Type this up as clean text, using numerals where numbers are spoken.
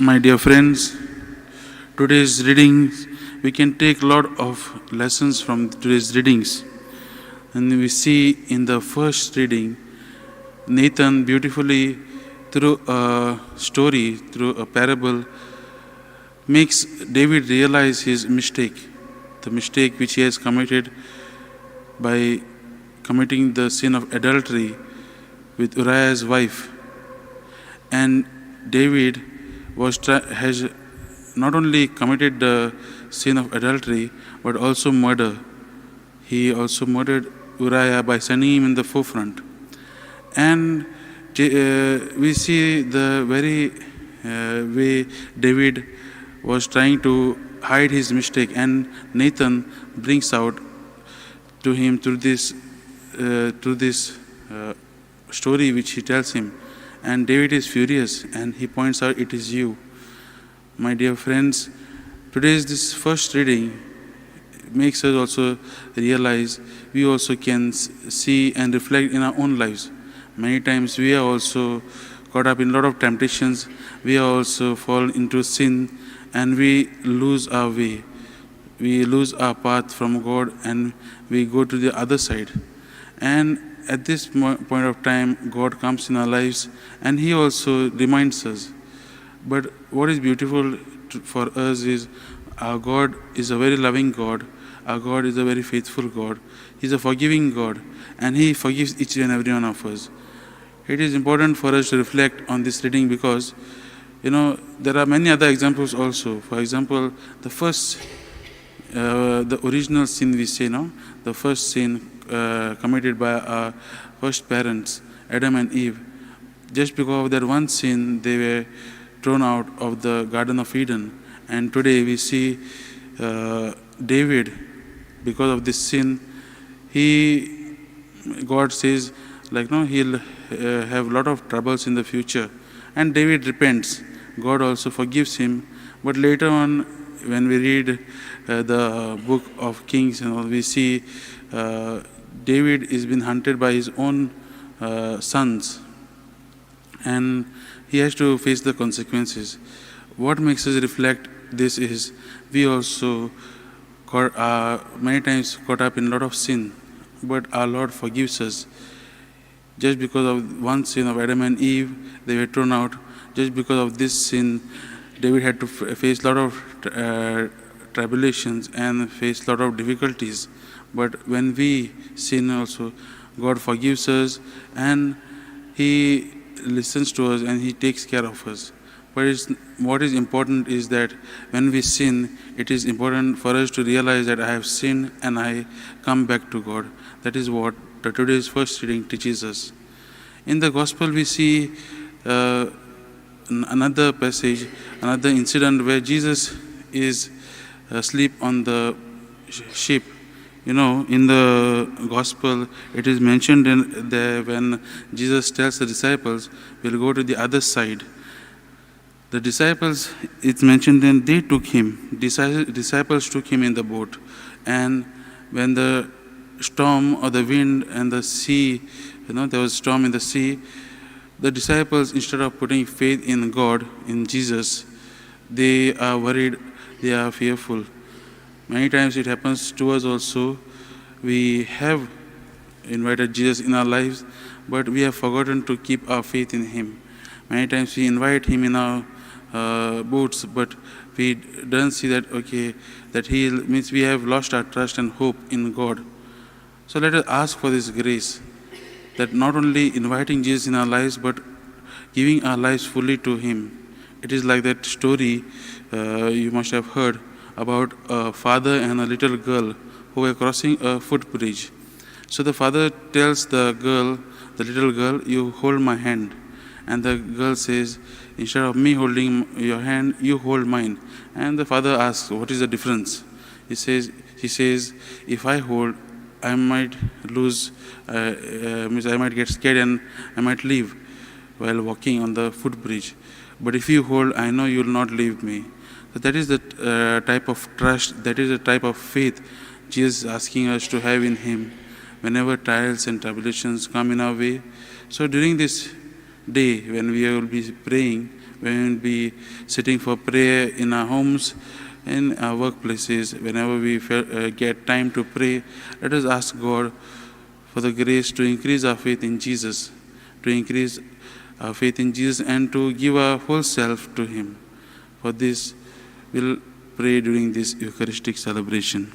My dear friends, today's reading, we can take a lot of lessons from today's readings. And we see in the first reading, Nathan beautifully, through a story, through a parable, makes David realize his mistake, the mistake which he has committed by committing the sin of adultery with Uriah's wife. And David has not only committed the sin of adultery, but also murder. He also murdered Uriah by sending him in the forefront. And we see the very way David was trying to hide his mistake, and Nathan brings out to him through this story which he tells him. And David is furious, and he points out, "It is you." My dear friends, today's this first reading makes us also realize we also can see and reflect in our own lives. Many times we are also caught up in a lot of temptations. We also fall into sin, and we lose our way. We lose our path from God, and we go to the other side. And at this point of time, God comes in our lives, and He also reminds us. But what is beautiful for us is our God is a very loving God. Our God is a very faithful God. He's a forgiving God, and He forgives each and every one of us. It is important for us to reflect on this reading because, there are many other examples also. For example, the original sin we say, the first sin committed by our first parents, Adam and Eve. Just because of that one sin, they were thrown out of the Garden of Eden. And today we see David, because of this sin, God says, he'll have a lot of troubles in the future. And David repents. God also forgives him. But later on, when we read the book of Kings, we see David is been hunted by his own sons, and he has to face the consequences. What makes us reflect this is we also many times caught up in a lot of sin, but our Lord forgives us. Just because of one sin of Adam and Eve, they were thrown out. Just because of this sin, David had to face a lot of tribulations and face a lot of difficulties. But when we sin also, God forgives us, and He listens to us, and He takes care of us. But what is important is that when we sin, it is important for us to realize that I have sinned and I come back to God. That is what today's first reading teaches us. In the Gospel, we see another passage, another incident where Jesus is asleep on the ship. In the Gospel, it is mentioned in there when Jesus tells the disciples, "We'll go to the other side." The disciples, it's mentioned then, they took him. Disciples took him in the boat. And when the storm or the wind and the sea, there was storm in the sea, the disciples, instead of putting faith in God, in Jesus, they are worried, they are fearful. Many times it happens to us also. We have invited Jesus in our lives, but we have forgotten to keep our faith in Him. Many times we invite Him in our boats, but we don't see that He means we have lost our trust and hope in God. So let us ask for this grace, that not only inviting Jesus in our lives, but giving our lives fully to Him. It is like that story you must have heard about a father and a little girl who were crossing a footbridge. So the father tells the little girl, "You hold my hand." And the girl says, "Instead of me holding your hand, you hold mine." And the father asks, "What is the difference?" She says, "If I hold, I might lose, I might get scared and I might leave while walking on the footbridge. But if you hold, I know you will not leave me." So that is the type of trust, that is the type of faith Jesus is asking us to have in Him whenever trials and tribulations come in our way. So during this day, when we will be praying, when we sitting for prayer in our homes, in our workplaces, whenever we get time to pray, let us ask God for the grace to increase our faith in Jesus, to increase our faith in Jesus and to give our whole self to Him. For this, we'll pray during this Eucharistic celebration.